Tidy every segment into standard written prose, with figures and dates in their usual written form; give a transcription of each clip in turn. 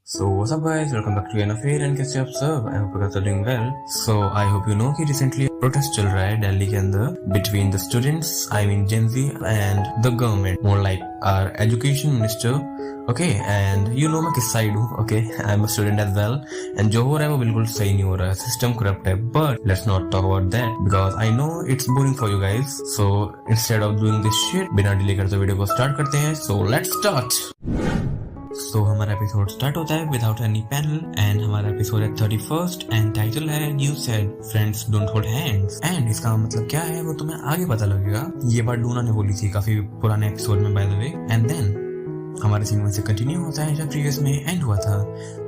So what's up guys, welcome back to another and कैसे आप सब? I hope you guys are doing well. So I hope you know कि recently protest चल रहा है दिल्ली के अंदर between the students, I mean Gen Z and the government, more like our education minister. Okay, and you know मैं किस side हूँ. Okay, I'm a student as well. And जो हो रहा है वो बिल्कुल सही नहीं हो रहा है, सिस्टम करप्ट है. But let's not talk about that because I know it's boring for you guys. So instead of doing this shit, बिना डिले करते वीडियो को स्टार्ट करते हैं. So let's start. तो हमारा एपिसोड स्टार्ट होता है विदाउट एनी पैनल एंड हमारा एपिसोड है 31st एंड टाइटल है new said friends don't hold hands. And इसका मतलब क्या है वो तुम्हें आगे पता लगेगा. ये बात डूना ने बोली थी काफी पुराने एपिसोड में by the way. And then हमारे सीन में से कंटिन्यू होता है जब प्रीवियस में एंड हुआ था.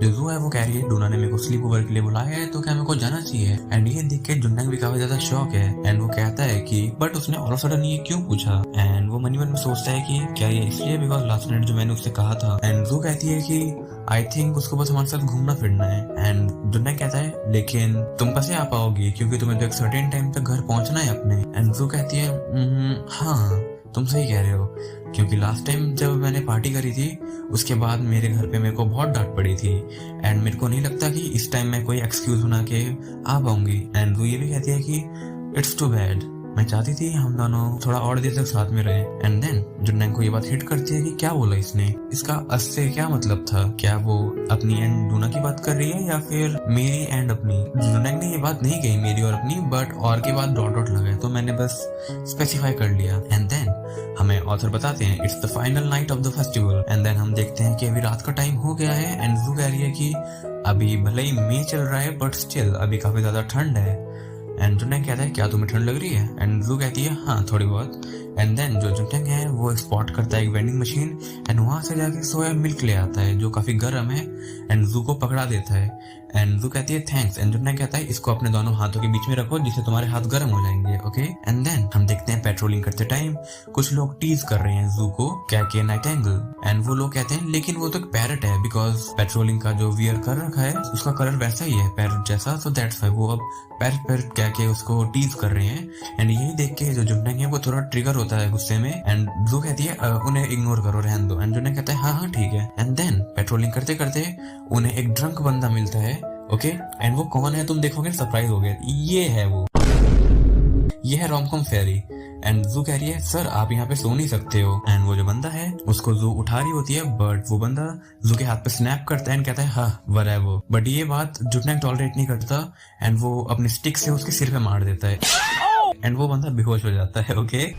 जो जू है वो कह रही है डूना ने मेरे को स्लीप ओवर के लिए बुलाया है तो क्या मेरे को जाना चाहिए. एंड ये देख के जुन्नंग भी काफी ज्यादा शॉक है एंड वो कहता है कि बट उसने ऑल ऑफ सडन ये क्यों पूछा. एंड वो मन में सोचता है कि क्या ये इसलिए बिकॉज लास्ट नाइट जो मैंने उससे कहा था. एंड जू कहती है कि आई थिंक उसको बस हमारे साथ घूमना फिरना है. एंड जुन्नंग कहता है लेकिन तुम कैसे आ पाओगी क्योंकि तुम्हें तो एक सर्टेन टाइम तक घर पहुंचना है अपने. एंड जू कहती है हाँ तुम सही कह रहे हो क्योंकि लास्ट टाइम जब मैंने पार्टी करी थी उसके बाद मेरे घर पे मेरे को बहुत डांट पड़ी थी. एंड मेरे को नहीं लगता कि इस टाइम मैं कोई एक्सक्यूज बना के आ पाऊंगी. एंड वो ये भी कहती है कि इट्स टू बैड, मैं चाहती थी हम दोनों थोड़ा और देर तक साथ में रहे. एंड देन जुन्नंग को ये बात हिट करती है कि क्या बोला इसने, इसका असली क्या मतलब था. क्या वो अपनी एंड डूना की बात कर रही है या फिर मेरी एंड अपनी. जुन्नंग ने ये बात नहीं कही मेरी और अपनी, बट और के बाद डॉट डॉट लगा तो मैंने बस स्पेसिफाई कर लिया. एंड देन हमें ऑथर बताते हैं it's the final night of the festival. And then हम देखते हैं कि अभी रात का टाइम हो गया है. एंड जू कह रही है कि अभी भले ही मई चल रहा है बट स्टिल अभी काफी ज्यादा ठंड है. एंड जुन्नंग कहता है क्या तुम्हें ठंड लग रही है. एंड जू कहती है हाँ थोड़ी बहुत. एंड देन जो जुन्नंग है वो स्पॉट करता है एक वेंडिंग मशीन एंड वहां से जाके सोया मिल्क ले आता है जो काफी गर्म है. एंड जू को पकड़ा देता है. एंड जू कहती है थैंक्स. एंड जुन्नंग कहता है इसको अपने दोनों हाथों के बीच में रखो जिससे तुम्हारे हाथ गर्म हो जाएंगे. ओके. एंड देन हम देखते हैं पेट्रोलिंग करते टाइम कुछ लोग टीज कर रहे हैं जू को क्या के नाइट एंगल. एंड वो लोग कहते हैं लेकिन वो तो एक पैरट है बिकॉज पेट्रोलिंग का जो वियर कर रखा है उसका कलर वैसा ही है पैरट जैसा. सो दैट्स व्हाई वो अब पैरट पैरट कह के उसको टीज कर रहे हैं. एंड यही देख के जो जुन्नंग है वो थोड़ा ट्रिगर होता है गुस्से में. एंड जू कहती है उन्हें इग्नोर करो रहने दो. एंड जुन्नंग कहता है हाँ हाँ ठीक है. एंड देन पेट्रोलिंग करते करते उन्हें एक ड्रंक बंदा मिलता है. ओके. एंड वो कौन है तुम देखोगे सरप्राइज हो गए. ये है वो, ये है रोमकॉम फेरी. एंड जू कह रही है सर आप यहाँ पे सो नहीं सकते हो. एंड वो जो बंदा है उसको जू उठा रही होती है बट वो बंदा जू के हाथ पे स्नैप करता है एंड कहता है हाँ वर है वो. बट ये बात जुन्नंग टॉलरेट नहीं करता एंड वो अपने स्टिक से उसके सिर पे मार देता है. एंड वो बंदा बेहोश हो जाता है. ओके.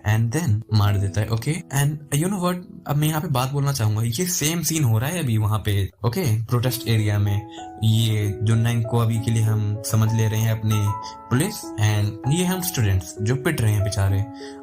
एंड देन मार देता है. Okay. And you know what, अब मैं यहाँ पे बात बोलना चाहूंगा. ये सेम सीन हो रहा है अभी वहां पे. ओके. प्रोटेस्ट एरिया में ये जुन्नंग को अभी के लिए हम समझ ले रहे हैं अपने पुलिस एंड ये हम स्टूडेंट्स जो पिट रहे हैं बेचारे.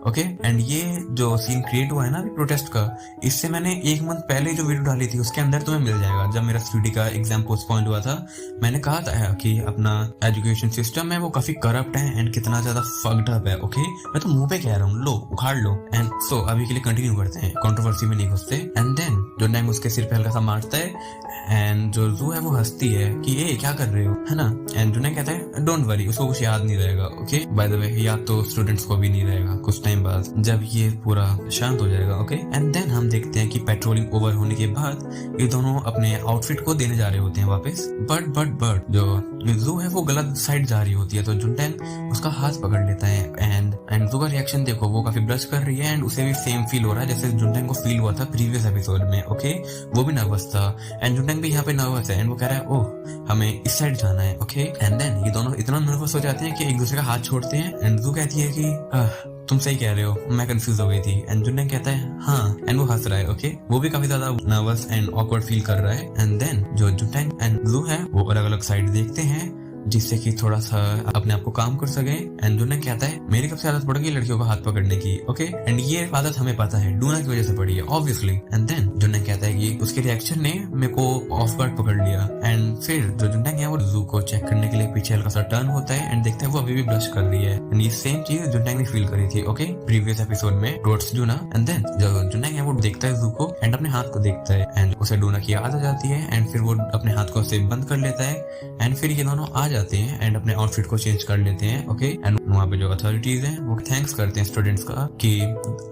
ओके. एंड ये जो सीन क्रिएट हुआ है ना प्रोटेस्ट का, इससे मैंने एक मंथ पहले जो वीडियो डाली थी उसके अंदर तुम्हें मिल जाएगा. जब मेरा स्टडी का एग्जाम पोस्टपोन हुआ था मैंने कहा था कि अपना एजुकेशन सिस्टम है वो काफी करप्ट है एंड कितना ज्यादा फक्ड अप है. ओके. मैं तो मुंह पे कह रहा हूँ, लो उखाड़ लो. एंड सो अभी के लिए कंटिन्यू करते हैं, कंट्रोवर्सी में नहीं घुसते. एंड देन जुन्नंग उसके सिर पे हल्का सा मारता है एंड जो जू है वो हंसती है कि ए क्या कर रहे हो है ना. एंड जुन्नंग कहता है डोंट वरी उसको कुछ याद नहीं रहेगा. ओके. बाय द वे याद तो स्टूडेंट्स को भी नहीं रहेगा कुछ टाइम बाद जब ये पूरा शांत हो जाएगा. ओके. एंड देन हम देखते हैं कि पेट्रोलिंग ओवर होने के बाद ये दोनों अपने आउटफिट को देने जा रहे होते हैं वापस. बट जो जू है वो गलत साइड जा रही होती है तो जुन्नंग उसका हाथ पकड़ लेता है. एंड जू का रिएक्शन देखो वो काफी ब्लश कर रही है एंड उसे भी सेम फील हो रहा है जैसे जुन्नंग को फील हुआ था प्रीवियस एपिसोड में. ओके. वो भी नर्वस था एंड जुन्नंग भी यहाँ पे नर्वस है एंड वो कह रहा है ओह हमें इस साइड जाना है. ओके. एंड देन ये दोनों इतना नर्वस हो जाते हैं कि एक दूसरे का हाथ छोड़ते हैं. एंड जू कहती है कि तुम सही कह रहे हो मैं कंफ्यूज हो गई थी. एंड जुन्नंग कहता है हाँ एंड वो हंस रहा है. ओके. वो भी काफी ज्यादा नर्वस एंड ऑकवर्ड फील कर रहा है. एंड देन जो जुन्नंग एंड जू है वो अलग अलग साइड देखते हैं जिससे कि थोड़ा सा अपने आप को काम कर सके. एंड जुन्नंग कहता है मेरी कब से आदत पड़ गई लड़कियों का हाथ पकड़ने की. ओके. एंड ये आदत हमें पता है डूना की वजह से पड़ी है ऑब्वियसली. एंड देन जुन्नंग कहता है कि उसके रिएक्शन ने मेरे को ऑफ गार्ड पकड़ लिया. एंड फिर जो जुन्नंग है वो जू को चेक करने के लिए पीछे हल्का सा टर्न होता है एंड देखता है वो अभी भी ब्लश कर रही है. एंड ये सेम चीज जुन्नंग ने फील करी थी. ओके. प्रीवियस एपिसोड में टुवर्ड्स डूना. एंड देन जो जुन्नंग है वो देखता है जू को एंड अपने हाथ को देखता है एंड उसे डूना की याद आ जाती है. एंड फिर वो अपने हाथ को से बंद कर लेता है एंड फिर ये दोनों आ जाते हैं एंड अपने आउटफिट को चेंज कर लेते हैं. ओके. एंड वहाँ पे जो अथॉरिटीज हैं वो थैंक्स करते हैं स्टूडेंट्स का कि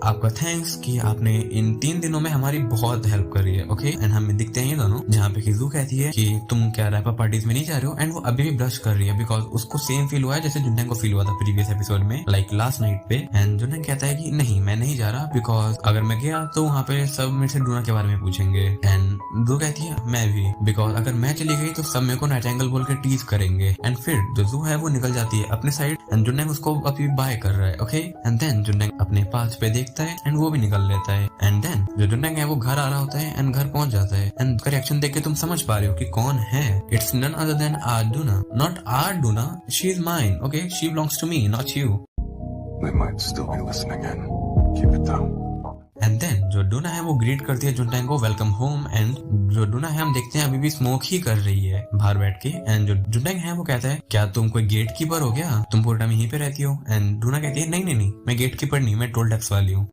आपका थैंक्स कि आपने इन 3 दिनों में हमारी बहुत हेल्प करी है। ओके, एंड हमें दिखते हैं ये दोनों, जहाँ पे किजू कहती है कि तुम क्या रैप अप पार्टीज में नहीं जा रहे हो, एंड वो अभी भी ब्लश कर रही है बिकॉज उसको सेम फील हुआ है जैसे जुन्नैंग को फील हुआ था प्रीवियस एपिसोड में, लाइक लास्ट नाइट पे। एंड जुन्नैंग कहता है कि नहीं मैं नहीं जा रहा बिकॉज अगर मैं गया तो वहाँ पे सब मेरे से डूना के बारे में पूछेंगे। एंड जू कहती है मैं भी, बिकॉज अगर मैं चली गई तो सब मेरे को नाइट एंगल बोल के टीज करेंगे। एंड फिर जो जू है वो निकल जाती है अपने साइड एंड जुन्नैंग उसको अभी बाय कर रहा है। ओके, एंड देन जुन्नैंग अपने पास पे देखता है एंड वो भी निकल लेता है। एंड देन जो जुन्नैंग है वो घर आ रहा होता है एंड घर पहुंच जाता है एंड उसका रिएक्शन देख के तुम समझ पा रहे हो कि कौन है। इट्स नन अदर देन आर्डूना, नॉट आर्डूना, she is mine. Okay, she belongs to me, not you. They might still be listening in. Keep it down. And then जो डूना है वो ग्रीट करती है जुन्नैंग को वेलकम होम। एंड जो डूना है हम देखते हैं अभी भी स्मोक ही कर रही है बाहर बैठ के। एंड जो जुन्नैंग है वो कहता है क्या तुम कोई गेट कीपर हो गया, तुम पूरा टाइम यहीं पे रहती हो? एंड डूना कहती है नहीं नहीं नहीं, मैं गेट कीपर नहीं, मैं टोल टैक्स वाली हूँ।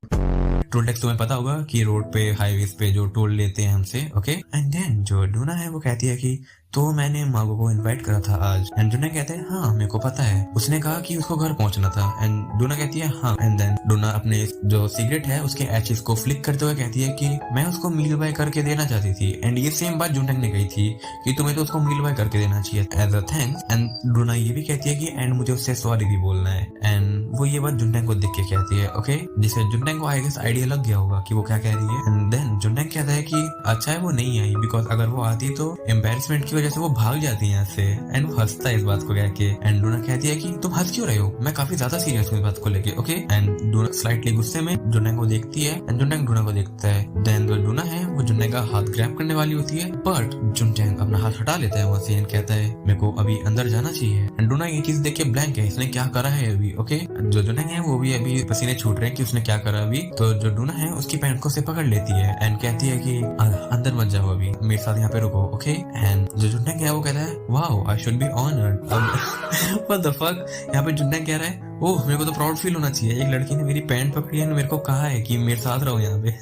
टोल टैक्स तुम्हें पता होगा कि रोड पे हाईवेज पे जो टोल लेते हैं हमसे। ओके, एंड देन जो डूना है वो कहती है कि तो मैंने मागो को इनवाइट करा था आज। एंड डूना कहते हैं हाँ मेरे को पता है, उसने कहा कि उसको घर पहुंचना था। एंड डूना कहती है हाँ। एंड देन डूना अपने जो सिगरेट है उसके एचेस को फ्लिक करते हुए कहती है कि मैं उसको मील बाय करके देना चाहती थी। एंड ये सेम बात जुन्नैंग ने कही थी कि तुम्हें तो उसको मील बाय करके देना चाहिए एज अ थैंक्स। एंड डूना ये भी कहती है कि एंड मुझे उससे सॉरी भी बोलना है। एंड वो ये बात जुन्नैंग को देख के कहती है। ओके, जिससे जुन्नैंग को आई गेस आइडिया लग गया होगा कि वो क्या कह रही है। एंड देन जुन्नैंग कहता है कि अच्छा है वो नहीं आई बिकॉज अगर वो आती तो एम्बेरसमेंट की वजह से वो भाग जाती है यहाँ से। एंड वो हंसता है इस बात को कह के। एंड डूना कहती है कि तुम हंस क्यों रहे हो, मैं काफी ज्यादा सीरियस हूँ इस बात को लेके। ओके, एंड डूना स्लाइटली गुस्से में जुन्नैंग को देखती है एंड जुन्नैंग डूना को देखता है। देन जो डूना है वो जुन्नैंग का हाथ ग्रैब करने वाली होती है बट जुन्नैंग अपना हाथ हटा लेता है वहाँ से एंड कहता है मेरे को अभी अंदर जाना चाहिए। एंड डूना ये चीज देख के ब्लैंक है, इसने क्या करा है अभी। ओके, जो जुन्नैंग है वो भी अभी पसीने छूट रहे हैं कि उसने क्या करा अभी। तो जो डूना है उसकी पैंट को से पकड़ लेती है एंड कहती है कि अंदर मत जाओ अभी, मेरे साथ यहाँ पे रुको। ओके, एंड जो जुन्नैंग है वो कहता है wow I should be honoured. What the fuck, यहाँ पे जुन्नैंग कह रहा है ओह मेरे को तो प्राउड फील होना चाहिए, एक लड़की ने मेरी पैंट पकड़ी है मेरे को कहा है कि मेरे साथ रहो यहाँ पे।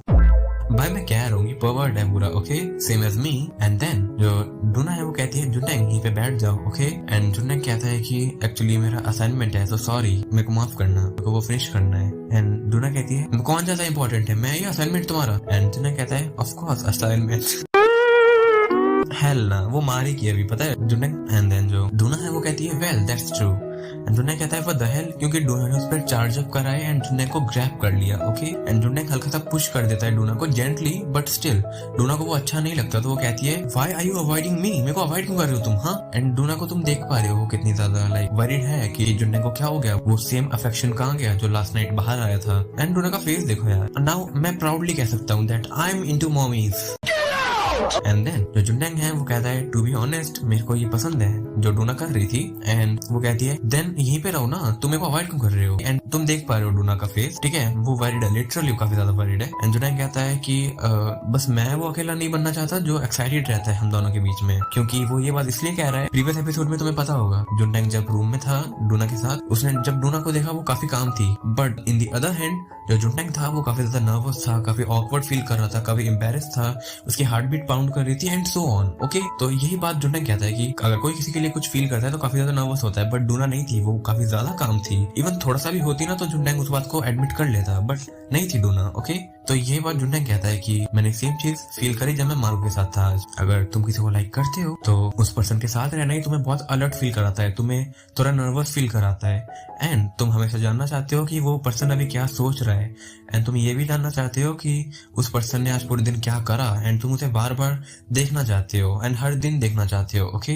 भाई मैं कह रहा हूँ पर्वर्ट है पूरा। Okay, same age me. And then जो डूना है वो कहती है जुन्नैंग यहीं पे बैठ जाओ। ओके, एंड जुन्नैंग कहता है कि एक्चुअली मेरा असाइनमेंट है तो सॉरी मेरे को माफ करना, मेरे को वो फिनिश करना है। एंड डूना कहती है कौन ज्यादा इंपॉर्टेंट है, मैं या असाइनमेंट तुम्हारा? एंड जुन्नैंग कहता है ऑफ कोर्स असाइनमेंट। हेल ना, वो मारी की अभी पता है जुन्नैंग। एंड देन जो डूना है वो कहती है वेल दैट्स ट्रू। एंड जुन्नैंग कहता है व्हाट द हेल, क्योंकि डूना ने उस पर चार्ज अप करा है एंड जुन्नैंग को ग्रैब कर लिया। ओके, एंड जुन्नैंग हल्का सा पुश कर देता है डूना को जेंटली बट स्टिल डूना को वो अच्छा नहीं लगता तो वो कहती है why are you avoiding me, मेरे को अवॉइड क्यों कर रहे हो तुम? हाँ, एंड डूना को तुम देख पा रहे हो कितनी ज्यादा लाइक वरीड है कि जुन्नैंग को क्या हो गया, वो सेम अफेक्शन कहाँ गया जो लास्ट नाइट बाहर आया था। एंड डूना का फेस देखो यार, नाउ मैं प्राउडली कह सकता हूँ that I am into mommies. And then जो जुन्नैंग है वो कहता है टू बी ऑनेस्ट मेरे को ये पसंद है जो डूना कर रही थी। एंड वो कहती है देन यहीं पे रहो ना, तुम मेरे को अवॉइड क्यों कर रहे हो? एंड तुम देख पा रहे हो डूना का फेस, ठीक है वो वरीड है, लिटरली काफी ज्यादा वरीड है। एंड जुन्नैंग कहता है कि बस मैं वो अकेला नहीं बनना चाहता जो एक्साइटेड रहता है हम दोनों के बीच में, क्योंकि वो ये बात इसलिए कह रहा है प्रीवियस एपिसोड में तुम्हें पता होगा जुन्नैंग जब रूम में था डूना के साथ, उसने जब डूना को देखा वो काफी काम थी but in the other hand जो जुन्नैंग था वो काफी ज्यादा नर्वस था, काफी ऑकवर्ड फील कर रहा था, काफी एम्बेरस था, उसकी हार्ट बीट पाउंड कर रही थी एंड सो ऑन। ओके, तो यही बात जुन्नैंग कहता है कि अगर कोई किसी के लिए कुछ फील करता है तो काफी ज्यादा नर्वस होता है बट डूना नहीं थी, वो काफी ज्यादा काम थी। इवन थोड़ा सा भी होती ना तो जुन्नैंग उस बात को एडमिट कर लेता बट नहीं थी डूना। ओके, तो ये बात जुन्नैंग कहता है कि मैंने सेम चीज फील करी जब मैं मारू के साथ था। अगर तुम किसी को लाइक करते हो तो उस पर्सन के साथ रहना ही तुम्हें बहुत अलर्ट फील कराता है, तुम्हें थोड़ा नर्वस फील कराता है एंड तुम हमेशा जानना चाहते हो कि वो पर्सन अभी क्या सोच रहा है एंड तुम ये भी जानना चाहते हो कि उस पर्सन ने आज पूरे दिन क्या करा एंड तुम उसे बार बार देखना चाहते हो एंड हर दिन देखना चाहते हो। ओके,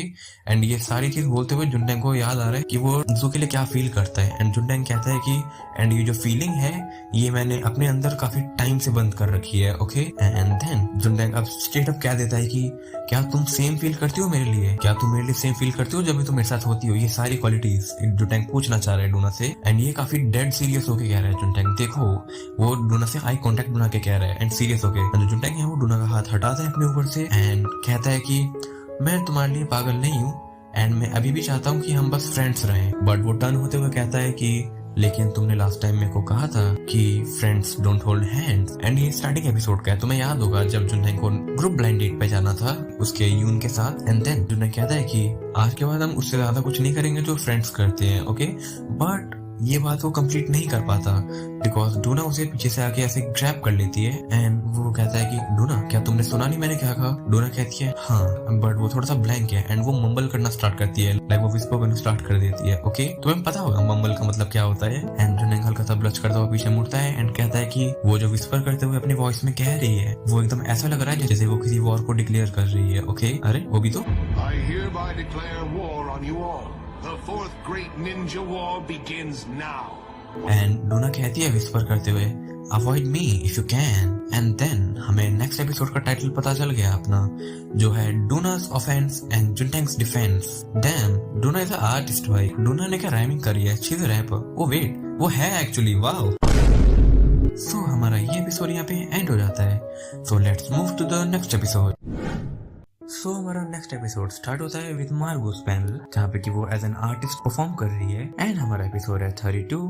एंड ये सारी चीज बोलते हुए जुन्नैंग को याद आ रहा है कि वो जू के लिए क्या फील करता है। एंड जुन्नैंग कहता है कि एंड ये जो फीलिंग है ये मैंने अपने अंदर काफी टाइम से बंद कर रखी है। ओके, एंड देन जुन्नैंग अब स्ट्रेट अप कह देता है कि क्या तुम सेम फील करती हो मेरे लिए, क्या तुम मेरे लिए सेम फील करती हो जब भी तुम मेरे साथ होती हो? ये सारी क्वालिटीज जुन्नैंग पूछना चाह रहा है डूना से एंड ये काफी डेड सीरियस होके कह रहा है जुन्नैंग। देखो वो डूना से आई कांटेक्ट बना के कह रहा है एंड सीरियस होके। जो जुन्नैंग है वो डूना का हाथ हटाता है अपने ऊपर से एंड कहता है कि मैं तुम्हारे लिए पागल नहीं हूँ एंड मैं अभी भी चाहता हूँ कि हम बस फ्रेंड्स रहें। बट वो टर्न होते हुए कहता है कि लेकिन तुमने लास्ट टाइम मेरे को कहा था कि friends don't hold hands. And ये स्टार्टिंग एपिसोड का है, तुम्हें याद होगा जब जुन्नैंग को ग्रुप ब्लाइंड डेट पे जाना था उसके यून के साथ। एंड देन जुन्नैंग कहता है कि आज के बाद हम उससे ज्यादा कुछ नहीं करेंगे जो फ्रेंड्स करते हैं। ओके, बट ये बात वो कंप्लीट नहीं कर पाता बिकॉज डोना उसे पीछे से आके ऐसे ग्रैब कर लेती है एंड वो कहता है कि डोना क्या तुमने सुना नहीं मैंने क्या कहा। डोना कहती है हाँ, बट वो थोड़ा सा ब्लैंक है एंड वो मम्बल करना स्टार्ट करती है, लाइक वो विस्पर करना स्टार्ट कर देती है। ओके, तुम्हें पता होगा मम्बल का मतलब क्या होता है। एंड जुनैंग हल्का सा ब्लश करता हुआ पीछे मुड़ता है एंड कहता है कि वो जो विस्पर करते हुए अपनी वॉइस में कह रही है वो एकदम ऐसा लग रहा है जैसे वो किसी वॉर को डिक्लेयर कर रही है। ओके, अरे वो भी तो I hereby declare war on you all. The fourth great ninja war begins now. And Donna कहती है विस्पर करते हुए avoid me if you can. And then हमें नेक्स्ट एपिसोड का टाइटल पता चल गया अपना, जो है डोना's ऑफेंस एंड जुनटैंग्स defense. Damn, Donna is a artist भाई। डोना ने क्या राइमिंग करी है, she is a rapper. Oh wait, वो है एक्चुअली, वाओ। सो हमारा ये एपिसोड यहाँ पे एंड हो जाता है। So let's move to the next episode. So हमारा नेक्स्ट एपिसोड स्टार्ट होता है विद मार्गोस पैनल, जहाँ पे कि वो एज एन आर्टिस्ट परफॉर्म कर रही है। एंड हमारा एपिसोड है 32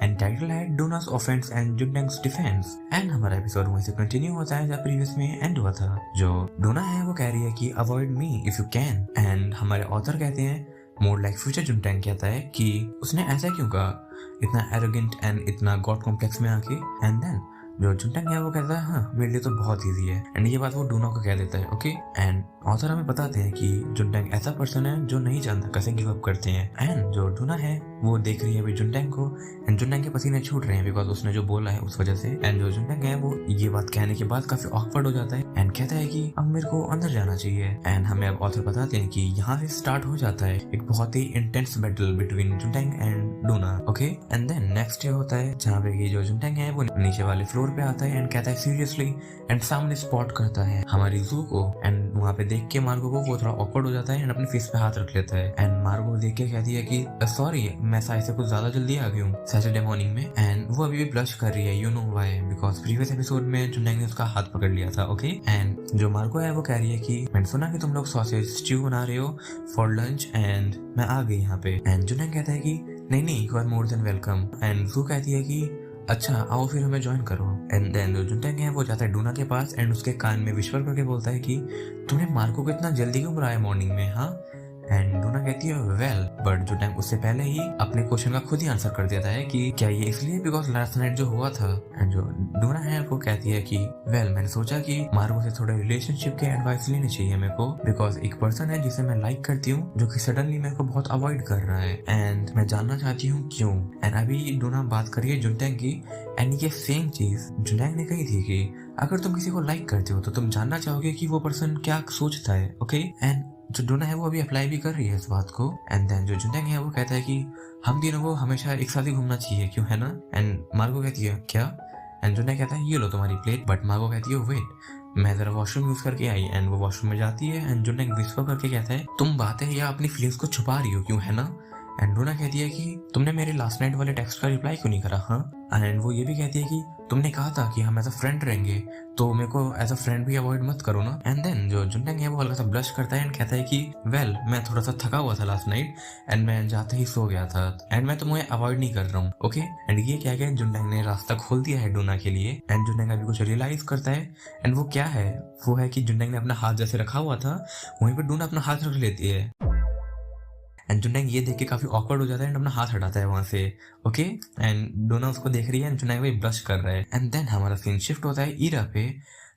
एंड टाइटल है डोना's ऑफेंस एंड जुनटैंग्स डिफेंस। एंड हमारा एपिसोड वहीं से कंटिन्यू होता है जहाँ प्रीवियस में एंड हुआ था। जो डोना है वो कह रही है कि avoid me if you can, and हमारे ऑथर कहते हैं मोर लाइक फ्यूचर जुनटैंग कहता है कि उसने ऐसा क्यों कहा, इतना एरोगेंट एंड इतना गॉड कॉम्प्लेक्स में आके। एंड देन जो जुनटैंग है वो कहता है हाँ मेरे लिए तो बहुत इजी है, एंड ये बात वो डोना को कह देता है। ओके, एंड ऑथर हमें बताते हैं कि जुनटैंग ऐसा पर्सन है जो नहीं जानता कैसे गिव अप करते हैं। एंड जो डोना है वो देख रही है अभी जुनटैंग को, एंड जुनटैंग के पसीने छूट रहे हैं बिकॉज उसने जो बोला है उस वजह से। एंड जो जुनटैंग है वो ये बात कहने के बाद काफी ऑकवर्ड हो जाता है एंड कहता है कि अब मेरे को अंदर जाना चाहिए। एंड हमें अब ऑथर बताते हैं कि यहाँ से स्टार्ट हो जाता है एक बहुत ही इंटेंस बैटल बिटवीन जुनटैंग and Donna. Okay, and then next day होता है जहाँ पे जो जुनटैंग है वो नीचे वाले फ्लोर पे आता है एंड कहता है सीरियसली, एंड सामने स्पॉट करता है हमारी जू को। एंड वहाँ पे देख के मार्गो को वो थोड़ा ऑकवर्ड हो जाता है एंड अपने फेस पे हाथ रख लेता है। एंड मार्गो देख के कहती है कि सॉरी मैं से कुछ ज्यादा जल्दी आ गई हूँ सैटरडे मॉर्निंग में। एंड वो अभी भी ब्लश कर रही है, you know why, because previous episode में जुनैंग ने उसका हाथ पकड़ लिया था। ओके, एंड जो मार्गो है वो कह रही है कि मैंने सुना कि तुम लोग सॉसेज स्ट्यू बना रहे हो फॉर लंच एंड मैं आ गई यहाँ पे। एंड जुनैंग कहता है कि नहीं you are more than welcome. And जू कहती है कि अच्छा आओ फिर हमें ज्वाइन करो। एंड देन जो जुनटैंग है वो जाता है डोना के पास एंड उसके कान में विश्वर करके बोलता है कि तुमने मार्को को इतना जल्दी क्यों बुलाया मॉर्निंग में, हाँ। एंड डोना कहती है वेल, बट जुनटैंग उससे पहले ही अपने क्वेश्चन का खुद ही आंसर कर देता है कि क्या ये इसलिए बिकॉज लास्ट नाइट जो हुआ था। एंड जो डोना है वो कहती है कि वेल मैंने सोचा कि मार्को से थोड़े रिलेशनशिप के एडवाइस लेने चाहिए मेरे को, बिकॉज एक पर्सन है जिसे मैं लाइक करती हूँ जो कि सडनली मेरे को बहुत अवॉइड कर रहा है एंड मैं जानना चाहती हूँ क्यों। एंड अभी डोना बात करिए जुनटैंग की एंड ये सेम चीज जुनटैंग ने कही थी कि अगर तुम किसी को लाइक करते हो तो तुम जानना चाहोगे कि वो पर्सन क्या सोचता है। ओके, एंड जो डोना है वो अभी अप्लाई भी कर रही है इस बात को। एंड देन जो जुनटैंग है वो कहता है कि हम तीनों को हमेशा एक साथ ही घूमना चाहिए, क्यों, है ना। एंड मार्गो कहती है क्या, एंड जुनटैंग कहता है ये लो तुम्हारी प्लेट, बट मार्गो कहती है वेट मैं जरा वॉशरूम यूज करके आई। एंड वो वॉशरूम में जाती है एंड जुनटैंग विस्पर करके कहता है तुम बातें या अपनी फीलिंग्स को छुपा रही हो, क्यों, है ना। एंड डोना कहती है कि तुमने मेरे लास्ट नाइट वाले टेक्स्ट का रिप्लाई क्यों नहीं करा, हाँ। एंड वो ये भी कहती है कि तुमने कहा था कि हम एज अ फ्रेंड रहेंगे तो मेरे को एज अ फ्रेंड भी अवॉइड मत करो ना। एंड देन जो जुनटैंग है वो हल्का सा ब्लश करता है एंड कहता है कि वेल मैं थोड़ा सा थका हुआ था लास्ट नाइट एंड मैं जाते ही सो गया था एंड मैं तुम्हें अवॉइड नहीं कर रहा हूँ। ओके, एंड ये क्या है जुनटैंग ने रास्ता खोल दिया है डोना के लिए। एंड जुनटैंग अभी कुछ रियलाइज करता है एंड वो क्या है, वो है कि जुनटैंग ने अपना हाथ जैसे रखा हुआ था वहीं पर डोना अपना हाथ रख लेती है। एंड जुनटैंग ये देख के काफी ऑकवर्ड हो जाता है एंड अपना हाथ हटाता है वहां से। ओके, एंड डोना उसको देख रही है एंड जुनटैंग भी ब्लश कर रहा है। एंड देन हमारा सीन शिफ्ट होता है ईरा पे,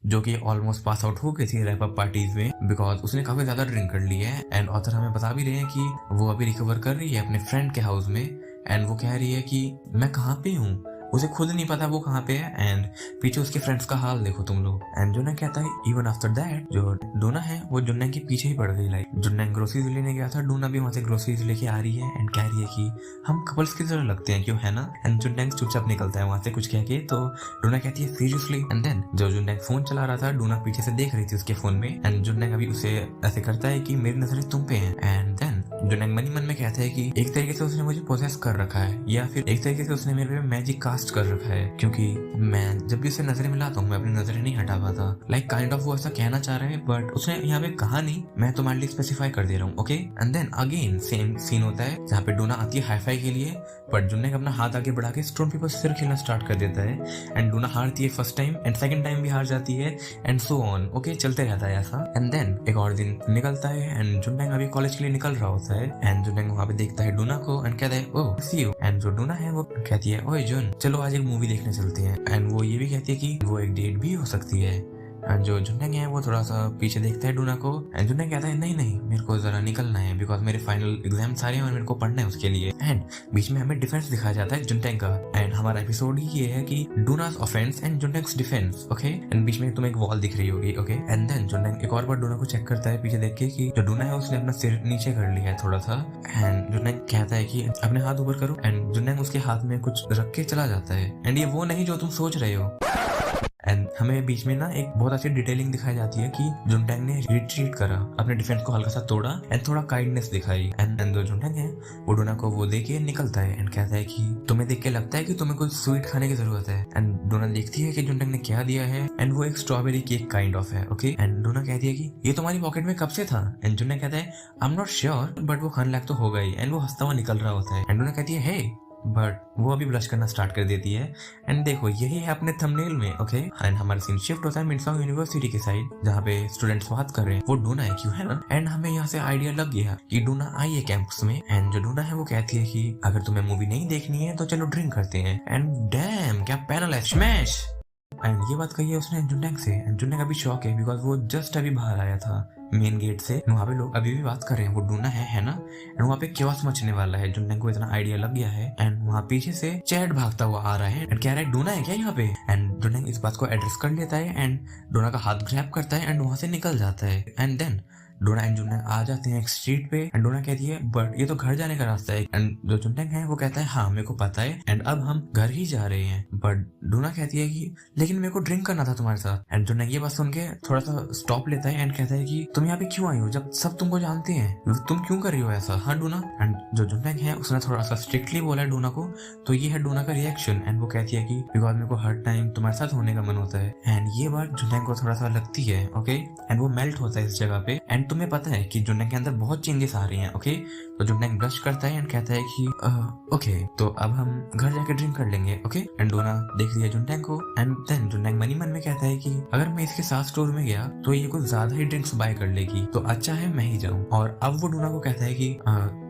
जो कि ऑलमोस्ट पास आउट हो गई थी रैप अप पार्टीज में बिकॉज उसने काफी ज्यादा ड्रिंक कर ली है। एंड ऑथर हमें बता भी रहे हैं कि वो अभी रिकवर कर रही है अपने फ्रेंड के हाउस में एंड वो कह रही है कि मैं कहाँ पे हूँ, उसे खुद नहीं पता वो कहाँ पे है एंड पीछे उसके फ्रेंड्स का हाल देखो तुम लोग। एंड जुनटैंग कहता है इवन आफ्टर दैट जो डोना है वो जुनटैंग के पीछे ही पड़ गई। लाइक जुनटैंग ग्रोसरीज लेने गया था, डोना भी वहां से ग्रोसरीज लेके आ रही है एंड कह रही है कि हम कपल्स की तरह लगते हैं, क्यों, है ना। एंड जुनटैंग चुपचाप निकलता है वहां से कुछ कह के, तो डोना कहती है सीरियसली। एंड देन जो जुनटैंग फोन चला रहा था डोना पीछे से देख रही थी उसके फोन में एंड जुनटैंग अभी उसे ऐसे करता है कि मेरी नजरें तुम पे हैं। एंड देन जुनटैंग मन ही मन में कहता है कि एक तरीके से उसने मुझे पोसेस कर रखा है या फिर एक तरीके से उसने मेरे पे मैजिक कास्ट कर रखा है, क्योंकि मैं जब भी उसे नजरें मिलाता हूँ मैं अपनी नजरें नहीं हटा पाता। लाइक काइंड ऑफ वो ऐसा कहना चाह रहे हैं बट उसने यहाँ पे कहा नहीं, मैं तुम्हारे लिए स्पेसिफाई कर दे रहा हूँ। Okay, and then again same scene होता है जहाँ पे डोना आती है हाईफाई के लिए बट जुनटैंग अपना हाथ आगे बढ़ा के स्टोन पेपर सिर खेलना स्टार्ट कर देता है एंड डोना हारती है first time and second time भी हार जाती है एंड सो ऑन। ओके, चलते रहता है ऐसा। एंड देन एक और दिन निकलता है एंड जुनटैंग अभी कॉलेज के लिए निकल रहा होता है एंड जुनैंग वहाँ पे देखता है डूना को एंड कहता है ओह सी यू एंड जो डूना है वो कहती है ओए जुन चलो आज एक मूवी देखने चलते हैं एंड वो ये भी कहती है कि वो एक डेट भी हो सकती है एंड जो जुनैंग है वो थोड़ा सा पीछे देखता है डूना को एंड जुनैंग कहता है नहीं मेरे को जरा निकलना है बिकॉज मेरे फाइनल एग्जाम सारे हैं और मेरे को पढ़ना है उसके लिए एंड बीच में हमें डिफेंस दिखाया जाता है जुनैंग का एंड हमारा एपिसोड ही ये है कि डूनास ऑफेंस एंड जुनैंग्स डिफेंस ओके एंड बीच में तुम्हें एक वॉल दिख रही होगी ओके एंड देन जुनैंग एक और बार डूना को चेक करता है पीछे देख के कि जो डूना है उसने अपना सिर नीचे कर लिया है थोड़ा सा एंड जुनैंग कहता है कि अपने हाथ ऊपर करो एंड जुनैंग उसके हाथ में कुछ रख के चला जाता है एंड ये वो नहीं जो तुम सोच रहे हो एंड हमें बीच में ना एक बहुत अच्छी डिटेलिंग दिखाई जाती है कि जुनैंग ने रिट्रीट करा अपने डिफेंस को हल्का सा तोड़ा एंड थोड़ा काइंडनेस दिखाई एंड जो जुनैंग है वो डूना को वो देख के निकलता है एंड कहता है कि तुम्हें देख के लगता है कि तुम्हें कुछ स्वीट खाने की जरूरत है एंड डूना देखती है कि जुनैंग ने क्या दिया है एंड वो एक स्ट्रॉबेरी केक काइंड ऑफ है ओके एंड डूना कहती है कि ये तुम्हारी पॉकेट में कब से था एंड जुनैंग कहता है I am not sure but वो खाने लायक तो हो गई एंड वो हंसता हुआ निकल रहा होता है एंड डूना कहती है हे बट वो अभी ब्लश करना स्टार्ट कर देती है एंड देखो यही है अपने थंबनेल में ओके एंड हमारा सीन शिफ्ट होता है मिनसॉन्ग यूनिवर्सिटी की साइड जहाँ पे स्टूडेंट्स बात कर रहे हैं वो डूना है क्यों है ना एंड हमें यहाँ से आइडिया लग गया कि डूना आई है कैंपस में एंड जो डूना है वो कहती है कि अगर तुम्हें मूवी नहीं देखनी है तो चलो ड्रिंक करते हैं एंड डैम क्या पैनल है स्मैश एंड ये बात कही है उसने जुनैंग से एंड जुनैंग अभी शॉक है बिकॉज वो जस्ट अभी बाहर आया था मेन गेट से वहाँ पे लोग अभी भी बात कर रहे हैं वो डूना है ना एंड वहाँ पे क्योस मचने वाला है जुनैंग को इतना आइडिया लग गया है एंड वहाँ पीछे से चैट भागता हुआ आ रहा है एंड कह रहा है डूना है क्या यहाँ पे एंड जुनैंग इस बात को एड्रेस कर लेता है एंड डूना का हाथ ग्रैब करता है एंड वहाँ से निकल जाता है एंड देन डोना एंड जुनैंग आ जाते हैं एक स्ट्रीट पे एंड डोना कहती है बट ये तो घर जाने का रास्ता है एंड जो जुनैंग है वो कहता है हाँ मेरे को पता है एंड अब हम घर ही जा रहे हैं बट डोना कहती है कि लेकिन मेरे को ड्रिंक करना था तुम्हारे साथ एंड जुनैंग ये बात सुन के थोड़ा सा स्टॉप लेता है एंड कहता है कि तुम यहाँ पे क्यों आई हो जब सब तुमको जानते हैं तुम क्यों कर रही हो ऐसा हाँ डोना एंड जो जुनैंग है उसने थोड़ा सा स्ट्रिक्टली बोला है डोना को तो ये है डोना का रिएक्शन एंड वो कहती है कि बिकॉज मेरे को हर टाइम तुम्हारे साथ होने का मन होता है एंड ये बात जुनैंग को थोड़ा सा लगती है ओके एंड वो मेल्ट होता है इस जगह पे एंड तुम्हें पता है कि जुनैंग के अंदर बहुत चेंजेस आ रही हैं ओके तो जुनैंग ब्लश करता है एंड कहता है कि ओके तो अब हम घर जाके ड्रिंक कर लेंगे ओके एंड डोना देख रही है जुनैंग को एंड देन जुनैंग मनी मन में कहता है कि अगर मैं इसके साथ स्टोर में गया तो ये कुछ ज्यादा ही ड्रिंक्स बाय कर लेगी तो अच्छा है मैं ही जाऊं और अब वो डोना को कहता है कि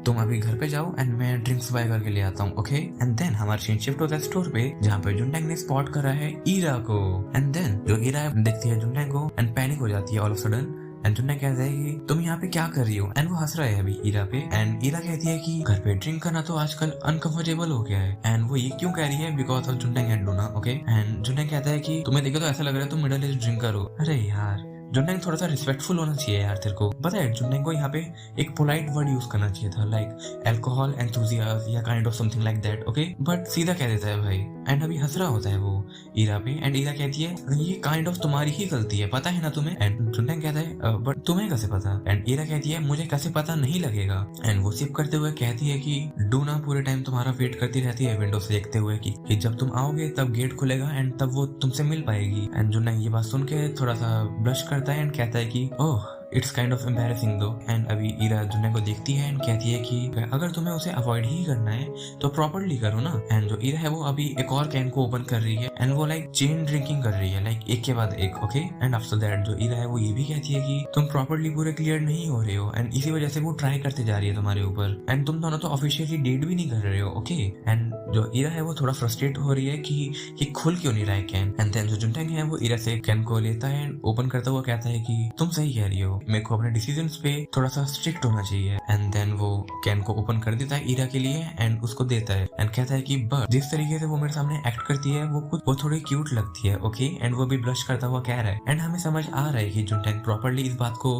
तुम अभी घर पे जाओ एंड मैं ड्रिंक्स बाय करके ले आता हूँ ओके एंड देन हमारा सीन शिफ्ट होता है स्टोर पे जहाँ पे जुनैंग ने स्पॉट करा है ईरा को एंड देन जो ईरा देखती है जुनैंग को एंड पैनिक हो जाती है ऑल ऑफ सडन एंड जुनैंग कहता है कि तुम यहाँ पे क्या कर रही हो एंड वो हंस रहा है अभी ईरा पे एंड ईरा कहती है कि घर पे ड्रिंक करना तो आजकल अनकंफर्टेबल हो गया है एंड वो ये क्यों कह रही है बिकॉज ऑफ जुनैंग एंड डोना ओके एंड जुनैंग कहता है कि तुम्हें देखे तो ऐसा लग रहा है तुम मिडिल एज ड्रिंकर हो अरे यार जुनैंग थोड़ा सा रिस्पेक्टफुल होना चाहिए यार तेरे को पता है जुनैंग को यहाँ पे एक पोलाइट वर्ड यूज करना चाहिए था लाइक अल्कोहल एंथुसियास्ट या kind of something like that okay but सीधा कह देता है भाई एंड अभी हंस रहा होता है वो ईरा पे एंड ईरा कहती है ये काइंड ऑफ तुम्हारी ही गलती है पता है ना तुम्हें एंड जुनैंग कहता है बट तुम्हें कैसे पता एंड ईरा कहती है मुझे कैसे पता नहीं लगेगा एंड वो सिप करते हुए कहती है कि डूना पूरे टाइम तुम्हारा वेट करती रहती है विंडो से देखते हुए कि जब तुम आओगे तब गेट खुलेगा एंड तब वो तुमसे मिल पाएगी एंड जुनैंग ये बात सुन के थोड़ा सा ब्लश करता है एंड कहता है कि oh it's kind of embarrassing दो एंड अभी ईरा जुनैंग को देखती है एंड कहती है कि अगर तुम्हें उसे अवॉइड ही करना है तो प्रॉपर्ली करो ना एंड जो ईरा है वो अभी एक और कैन को ओपन कर रही है एंड वो लाइक चेन ड्रिंकिंग कर रही है लाइक एक के बाद एक ओके एंड आफ्टर दैट जो ईरा है वो ये भी कहती है कि तुम प्रॉपर्ली पूरे क्लियर नहीं हो रहे हो एंड इसी वजह से वो ट्राई करते जा रही है तुम्हारे ऊपर एंड तुम दोनों तो ऑफिशियली डेट भी नहीं कर रहे हो ओके एंड जो ईरा है वो थोड़ा फ्रस्ट्रेट हो रही है कि खुल क्यों नहीं रहा है कैन एंड देन जो जुनैंग है वो ईरा से कैन को लेता है एंड ओपन करता हुआ कहता है कि तुम सही कह रही हो मेरे को अपने डिसीजंस पे थोड़ा सा स्ट्रिक्ट होना चाहिए एंड देन वो कैन को ओपन कर देता है ईरा के लिए एंड उसको देता है एंड कहता है कि बट जिस तरीके से वो मेरे सामने एक्ट करती है वो थोड़ी क्यूट लगती है ओके एंड वो भी ब्लश करता हुआ कह रहा है एंड हमें समझ आ रहा है कि जुनैंग प्रॉपर्ली इस बात को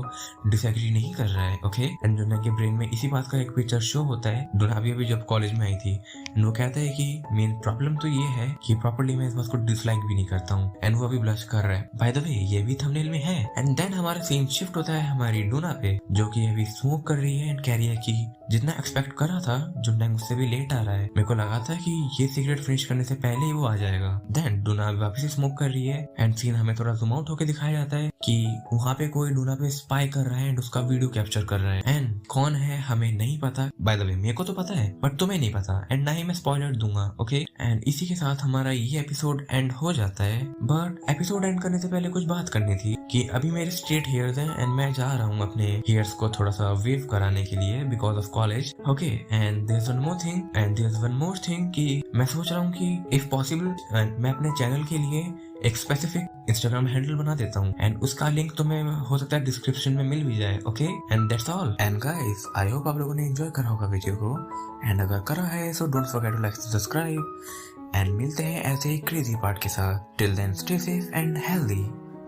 डिसएग्री नहीं कर रहा है ओके एंड जुनैंग के ब्रेन में इसी बात का एक पिक्चर शो होता है डोना अभी जब कॉलेज में आई थी एंड वो कहता है कि मेन प्रॉब्लम तो ये है कि प्रॉपर्ली मैं इस बात को डिसलाइक भी नहीं करता हूँ एंड वो अभी ब्लश कर रहा है बाय द वे ये भी थंबनेल में है एंड देन हमारा सीन शिफ्ट होता है हमारी डोना पे जो कि अभी स्मोक कर रही है एंड कह रही है कि जितना एक्सपेक्ट करा था जुनैंग उससे भी लेट आ रहा है मेरे को लगा था कि ये सिगरेट फिनिश करने से पहले ही वो आ जाएगा देन डोना वापस स्मोक कर रही है एंड सीन हमें थोड़ा जूम आउट होकर दिखाया जाता है कि वहाँ पे कोई डोना पे स्पाई कर रहा है एंड उसका वीडियो कैप्चर कर रहा है एंड कौन है हमें नहीं पता बाय द वे मेरे को तो पता है बट तुम्हें नहीं पता एंड ना ही मैं स्पॉइलर दूंगा ओके एंड इसी के साथ हमारा ये एपिसोड एंड हो जाता है बट एपिसोड एंड करने से पहले कुछ बात करनी थी कि अभी मेरे स्ट्रेट हेयर्स हैं एंड मैं जा रहा हूँ अपने हेयर्स को थोड़ा सा वेव कराने के लिए because of college. Okay, and there is one more thing and there is one more thing कि मैं सोच रहा हूँ कि इफ पॉसिबल मैं अपने चैनल के लिए एक स्पेसिफिक इंस्टाग्राम हैंडल बना देता हूँ एंड उसका लिंक तुम्हें हो सकता है डिस्क्रिप्शन में मिल भी जाए। Okay, and that's all. And guys, I hope आप लोगों ने एंजॉय करा होगा वीडियो को, एंड अगर करा है so don't forget to like subscribe and मिलते हैं ऐसे ही क्रेजी पार्ट के साथ। Till then stay safe and healthy.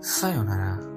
Sayonara.